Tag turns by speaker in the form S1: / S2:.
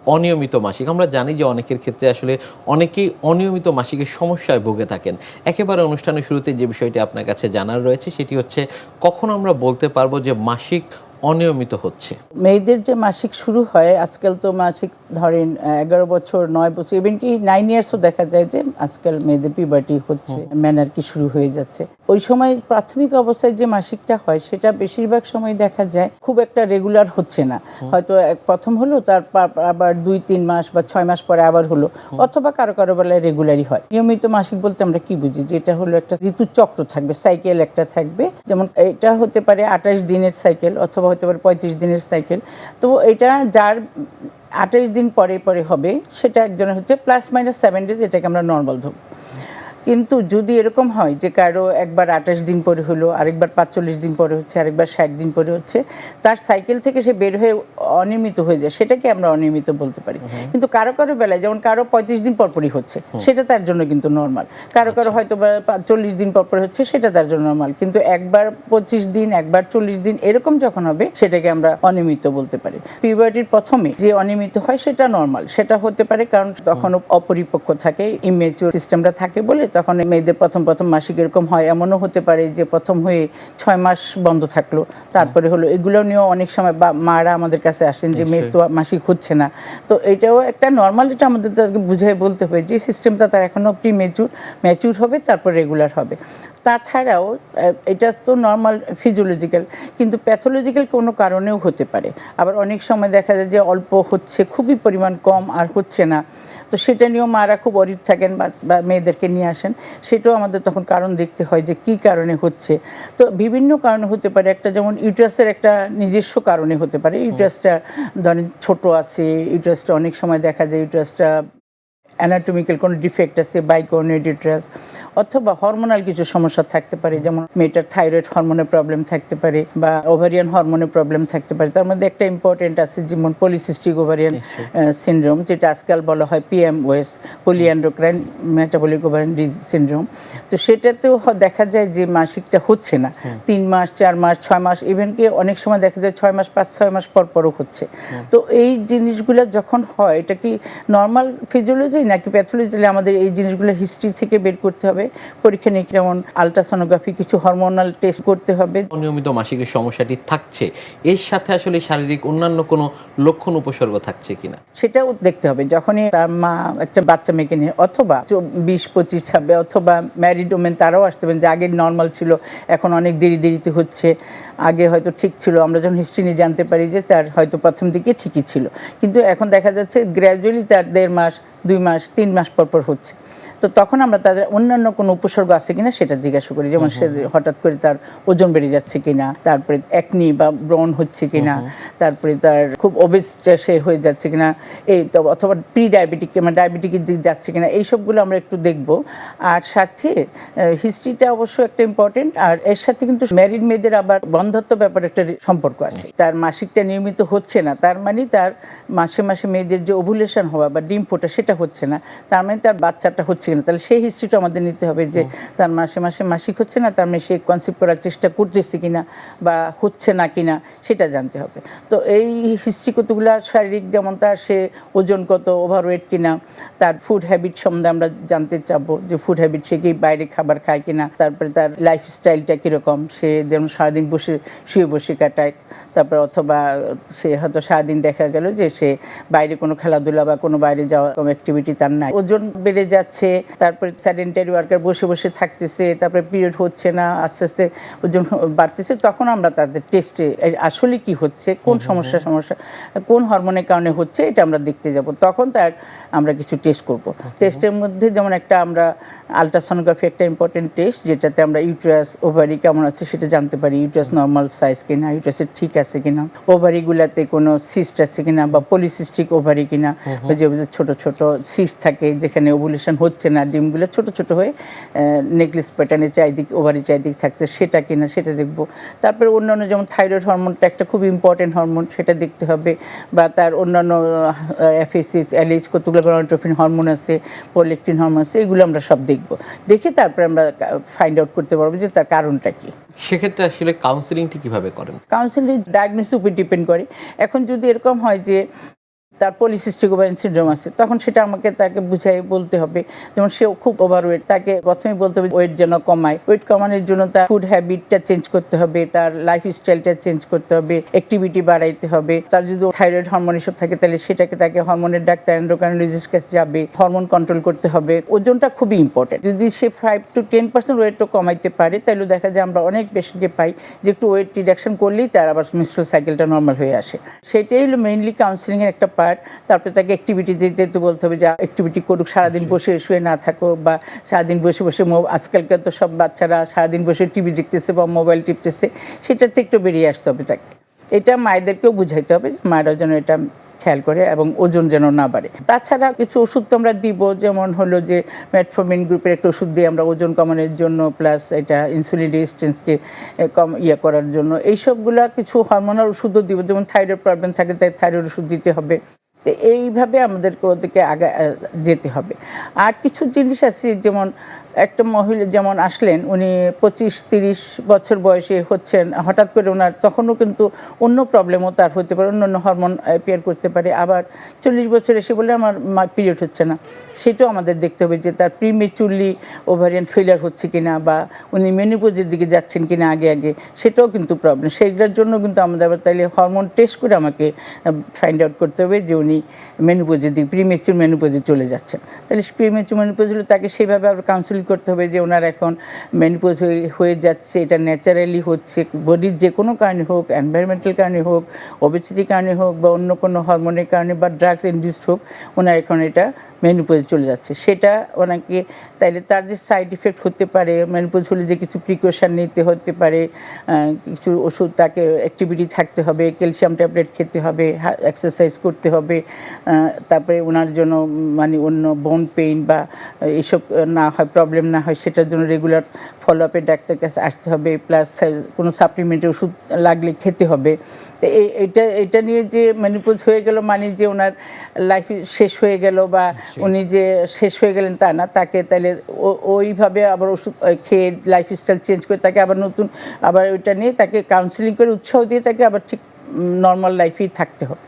S1: অনিয়মিত মাসিক, আমরা জানি যে অনেকের ক্ষেত্রে আসলে অনেকেই অনিয়মিত মাসিকের সমস্যায় ভুগে থাকেন। একেবারে অনুষ্ঠানের শুরুতে যে বিষয়টি আপনার কাছে জানার রয়েছে সেটি হচ্ছে, কখন আমরা বলতে পারবো যে মাসিক অনিয়মিত হচ্ছে?
S2: মেয়েদের যে মাসিক শুরু হয়, আজকাল তো মাসিক ধরেন 11 বছর 9 বছর ইভেন কি 9 ইয়ার্সও দেখা যায় যে আজকাল মেয়েদের পিউবার্টি হচ্ছে, ম্যানার্কি শুরু হয়ে যাচ্ছে। ওই সময় প্রাথমিক অবস্থায় যে মাসিকটা হয় সেটা বেশিরভাগ সময় দেখা যায় খুব একটা রেগুলার হচ্ছে না। হয়তো প্রথম হলো, তারপর আবার 2-3 মাস বা 6 মাস পরে আবার হলো, অথবা কারো কারো বেলায় রেগুলারই হয়। নিয়মিত মাসিক বলতে আমরা কি বুঝি? যেটা হলো একটা ঋতুচক্র থাকবে, সাইকেল একটা থাকবে। যেমন এটা হতে পারে 28 দিনের সাইকেল, অথবা হতে পারে 35 দিনের সাইকেল। তো এটা যার 28 দিন পরে পরে হবে সেটা একজনের হচ্ছে +- 7 ডেজ, এটাকে আমরা নর্মাল ধরব। কিন্তু যদি এরকম হয় যে কারো একবার 28 দিন পরে হলো, আরেকবার 45 দিন পরে হচ্ছে, আরেকবার 60 দিন পরে হচ্ছে, তার সাইকেল থেকে সে বের হয়ে অনিয়মিত হয়ে যায়, সেটাকে আমরা অনিয়মিত বলতে পারি। কিন্তু কারো কারো বেলায় যেমন কারো 35 দিন পরপরই হচ্ছে, সেটা তার জন্য কিন্তু নর্মাল। কারো কারো হয়তো বা 40 দিন পরপর হচ্ছে, সেটা তার জন্য নর্মাল। কিন্তু একবার 25 দিন, একবার 40 দিন এরকম যখন হবে, সেটাকে আমরা অনিয়মিত বলতে পারি। পিউবার্টির প্রথমে যে অনিয়মিত হয় সেটা নর্মাল, সেটা হতে পারে কারণ তখন অপরিপক্ক থাকে, ইমেচিউর সিস্টেমটা থাকে বলে তখন মেয়েদের প্রথম প্রথম মাসিক এরকম হয়। এমনও হতে পারে যে প্রথম হয়ে 6 মাস বন্ধ থাকলো, তারপরে হলো। এগুলো নিয়েও অনেক সময় মারা আমাদের কাছে আসেন যে মেয়ের তো মাসিক হচ্ছে না। তো এটাও একটা নর্মাল, এটা আমাদের তাদেরকে বুঝিয়ে বলতে হবে যে সিস্টেমটা তার এখনও ম্যাচিউর হবে, তারপর রেগুলার হবে। তাছাড়াও এটা তো নর্মাল ফিজিওলজিক্যাল, কিন্তু প্যাথোলজিক্যাল কোনো কারণেও হতে পারে। আবার অনেক সময় দেখা যায় যে অল্প হচ্ছে, খুবই পরিমাণ কম, আর হচ্ছে না। তো সেটা নিয়েও মারা খুব অরিড থাকেন বা মেয়েদেরকে নিয়ে আসেন। সেটাও আমাদের তখন কারণ দেখতে হয় যে কী কারণে হচ্ছে। তো বিভিন্ন কারণে হতে পারে। একটা যেমন ইউটারাসের একটা নিজস্ব কারণে হতে পারে। ইউটারাসটা ধরেন ছোট আছে, ইউটারাসটা অনেক সময় দেখা যায় ইউটারাসটা অ্যানাটমিক্যাল কোনো ডিফেক্ট আছে, বাইকোনিড ইউটারাস, অথবা হরমোনাল কিছু সমস্যা থাকতে পারে, যেমন মেয়েটার থাইরয়েড হরমোনের প্রবলেম থাকতে পারে বা ওভারিয়ান হরমোনের প্রবলেম থাকতে পারে। তার মধ্যে একটা ইম্পর্টেন্ট আছে যেমন পলিসিস্টিক ওভারিয়ান সিনড্রোম, যেটা আজকাল বলা হয় PMOS, polyendocrine metabolic ovarian disease syndrome. তো সেটাতেও দেখা যায় যে মাসিকটা হচ্ছে না 3 মাস, 4 মাস, 6 মাস, ইভেন কি অনেক সময় দেখা যায় 6 মাস, 5-6 মাস পর পরও হচ্ছে। তো এই জিনিসগুলো যখন হয়, এটা কি নর্মাল ফিজিওলজি নাকি প্যাথোলজি? আমাদের এই জিনিসগুলো হিস্ট্রি থেকে বের করতে হবে। পরীক্ষা নিরীক্ষা যেমন আলট্রাসোনোগ্রাফি, কিছু হরমোনাল টেস্ট করতে হবে।
S1: অনিয়মিত মাসিকের সমস্যাটি থাকছে, এর সাথে আসলে শারীরিক অন্যান্য কোনো লক্ষণ উপসর্গ থাকছে কিনা
S2: সেটাও দেখতে হবে। যখনই তার মা একটা বাচ্চা মেয়েকে নিয়ে, অথবা 20, 25, 26, অথবা ম্যারিড ওমেন, তারাও আসতে পারেন যে আগে নর্মাল ছিল, এখন অনেক দেরিতে হচ্ছে। আগে হয়তো ঠিক ছিল, আমরা যখন হিস্ট্রি নিয়ে জানতে পারি যে তার হয়তো প্রথম দিকে ঠিকই ছিল, কিন্তু এখন দেখা যাচ্ছে গ্র্যাজুয়ালি তার 1.5 মাস, 2 মাস, 3 মাস পর হচ্ছে। তো তখন আমরা তাদের অন্যান্য কোনো উপসর্গ আছে কিনা সেটা জিজ্ঞাসা করি। যেমন সে হঠাৎ করে তার ওজন বেড়ে যাচ্ছে কিনা, তারপরে একনি বা ব্রণ হচ্ছে কিনা, তারপরে তার খুব ওবেস সে হয়ে যাচ্ছে কিনা, এই অথবা প্রি ডায়াবেটিক মানে ডায়াবেটিকের দিকে যাচ্ছে কিনা, এইসবগুলো আমরা একটু দেখব। আর সাথে হিস্ট্রিটা অবশ্য একটা ইম্পর্টেন্ট। আর এর সাথে কিন্তু ম্যারিড মেয়েদের আবার বন্ধ্যত্ব ব্যাপারে একটা সম্পর্ক আছে। তার মাসিকটা নিয়মিত হচ্ছে না, তার মানে তার মাসে মাসে মেয়েদের যে ওভুলেশন হওয়া বা ডিম ফোটা সেটা হচ্ছে না, তার মানে তার বাচ্চাটা হচ্ছে না। তাহলে সেই হিস্ট্রিটা আমাদের নিতে হবে যে তার মাসে মাসে মাসিক হচ্ছে না, তার মানে সে কনসিভ করার চেষ্টা করতেছে কিনা বা হচ্ছে না কিনা সেটা জানতে হবে। তো এই হিস্ট্রি কতগুলো শারীরিক, যেমন তার সে ওজন কত, ওভারওয়েট কিনা, তার ফুড হ্যাবিট সম্বন্ধে আমরা জানতে চাবো যে ফুড হ্যাবিট, সে কি বাইরে খাবার খায় কিনা, তারপরে তার লাইফস্টাইলটা কীরকম, সে যেমন সারাদিন শুয়ে বসে কাটায়, তারপর অথবা সে হয়তো সারাদিন দেখা গেল যে সে বাইরে কোনো খেলাধুলা বা কোনো বাইরে যাওয়া কোনো অ্যাক্টিভিটি তার নাই, ওজন বেড়ে যাচ্ছে, তারপরে সেডেন্টারি ওয়ার্কার, বসে বসে থাকতেছে, তারপরে পিরিয়ড হচ্ছে না, আস্তে আস্তে ওজন বাড়তেছে, তখন আমরা তাদের টেস্টে আসলে কি হচ্ছে, কোন সমস্যা কোন হরমোনের কারণে হচ্ছে, এটা আমরা দেখতে যাব। তখন তার আমরা কিছু টেস্ট করব। টেস্টের মধ্যে যেমন একটা আমরা আলট্রাসোনোগ্রাফি একটা ইম্পর্টেন্ট টেস্ট, যেটাতে আমরা ইউটেরাস, ওভারি কেমন আছে সেটা জানতে পারি। ইউটেরাস নর্মাল সাইজ কিনা, ইউটেরাসের ঠিক আছে কিনা, ওভারিগুলাতে কোনো সিস্ট আছে কিনা বা পলিসিস্টিক ওভারি কিনা, যে ছোট ছোট সিস্ট থাকে যেখানে ওভুলেশন হচ্ছে না, ডিমগুলো ছোট ছোট হয়ে নেকলেস প্যাটার্নের চারিদিক, ওভারি চারিদিক থাকছে, সেটা কিনা সেটা দেখব। তারপরে অন্যান্য যেমন থাইরয়েড হরমোনটা একটা খুব ইম্পর্টেন্ট হরমোন, সেটা দেখতে হবে। বা তার অন্যান্য FSH, LH, কতগুলো গনাডোট্রপিন হরমোন আছে, প্রোল্যাকটিন হরমোন আছে, এগুলো আমরা সব দেখে তারপরে আমরা ফাইন্ড আউট করতে পারবো যে তার কারণটা কি।
S1: সেক্ষেত্রে আসলে কাউন্সিলিংটি কিভাবে করেন?
S2: কাউন্সিলিং ডায়াগনোসিস উপর ডিপেন্ড করে। এখন যদি এরকম হয় যে তার পলিসিস্টিক ওভারিয়ান সিনড্রোম আছে, তখন সেটা আমাকে তাকে বুঝাই বলতে হবে। যেমন সেও খুব ওভারওয়েট, তাকে প্রথমে বলতে হবে ওয়েট যেন কমায়। ওয়েট কমানোর জন্য তার ফুড হ্যাবিটটা চেঞ্জ করতে হবে, তার লাইফ স্টাইলটা চেঞ্জ করতে হবে, অ্যাক্টিভিটি বাড়াইতে হবে। তার যদি থাইরয়েড হরমোন এসব থাকে তাহলে সেটাকে তাকে হরমোনের ডাক্তার এন্ডোক্রাইনোলজিস্ট কাছে যাবে, হরমোন কন্ট্রোল করতে হবে। ওজনটা খুবই ইম্পর্টেন্ট। যদি সে 5 to 10% ওয়েটও কমাইতে পারে তাহলে দেখা যায় আমরা অনেক পেশেন্টকে পাই যে একটু ওয়েট রিডাকশন করলেই তার আবার মেনস্ট্রুয়াল সাইকেলটা নর্মাল হয়ে আসে। সেটাই হলো মেইনলি কাউন্সিলিং এর একটা পার্ট। তারপরে তাকে অ্যাক্টিভিটি যেতে বলতে হবে, যে অ্যাক্টিভিটি করুক, সারাদিন বসে শুয়ে না থাকুক, বা সারাদিন বসে বসে আজকালকার তো সব বাচ্চারা সারাদিন বসে টিভি দেখতেছে বা মোবাইল টিপতেছে, সেটাতে একটু বেরিয়ে আসতে হবে তাকে। এটা মায়েদেরকেও বুঝাইতে হবে যে মায়েরা যেন এটা খেয়াল করে এবং ওজন যেন না বাড়ে। তাছাড়া কিছু ওষুধ তো আমরা দিব, যেমন হলো যে মেটফর্মিন গ্রুপের একটা ওষুধ দিয়ে আমরা ওজন কমানোর জন্য, প্লাস এটা ইনসুলিন রেজিস্ট্যান্সকে করার জন্য এইসবগুলা কিছু হরমোনাল ওষুধও দিব। যেমন থাইরয়েড প্রবলেম থাকে তাই থাইরয়েড ওষুধ দিতে হবে। তো এইভাবে আমাদেরকে ওদেরকে আগে যেতে হবে। আর কিছু জিনিস আছে, যেমন একটা মহিলা যেমন আসলেন, উনি 25-30 বছর বয়সে হচ্ছেন, হঠাৎ করে ওনার তখনও কিন্তু অন্য প্রবলেমও তার হতে পারে, অন্য হরমোন অ্যাপিয়ার করতে পারে। আবার 40 বছর এসে বলে আমার পিরিয়ড হচ্ছে না, সেটাও আমাদের দেখতে হবে যে তার প্রিমেচুরলি ওভারিয়ান ফেলিয়ার হচ্ছে কিনা, বা উনি মেনোপজের দিকে যাচ্ছেন কিনা আগে আগে, সেটাও কিন্তু প্রবলেম। সেইগুলোর জন্য কিন্তু আমাদের আবার তাইলে হরমোন টেস্ট করে আমাকে ফাইন্ড আউট করতে হবে যে উনি মেনোপজের দিকে, প্রিমেচুর মেনোপজে চলে যাচ্ছেন। তাহলে প্রিমেচুর মেনোপজ হলে তাকে সেইভাবে আবার কাউন্সিল করতে হবে যে ওনার এখন মেনোপজ হয়ে যাচ্ছে, এটা ন্যাচারালি হচ্ছে, বডির যে কোনো কারণে হোক, এনভায়রনমেন্টাল কারণে হোক, ওবেসিটির কারণে হোক, বা অন্য কোনো হরমোনের কারণে বা ড্রাগস ইনডিউসড হোক, ওনার এখন এটা মেনোপজে চলে যাচ্ছে। সেটা ওনাকে তাইলে তার যে সাইড ইফেক্ট হতে পারে, মেনোপজ হলে যে কিছু প্রিকশন নিতে হতে পারে, কিছু ওষুধ, তাকে অ্যাক্টিভিটি থাকতে হবে, ক্যালসিয়াম ট্যাবলেট খেতে হবে, এক্সারসাইজ করতে হবে। তারপরে ওনার জন্য মানে অন্য বোন পেইন বা এইসব না হয়, প্রবলেম না হয়, সেটার জন্য রেগুলার ফলো আপে ডাক্তার কাছে আসতে হবে, প্লাস কোনো সাপ্লিমেন্টের ওষুধ লাগলে খেতে হবে। এটা নিয়ে যে মেনোপজ হয়ে গেল মানে যে ওনার লাইফ শেষ হয়ে গেল বা উনি যে শেষ হয়ে গেলেন তা না, তাকে তাহলে ওইভাবে আবার ওষুধ খেয়ে লাইফস্টাইল চেঞ্জ করে তাকে আবার নতুন আবার ওইটা নিয়ে তাকে কাউন্সিলিং করে উৎসাহ দিয়ে তাকে আবার ঠিক নর্মাল লাইফেই থাকতে হবে।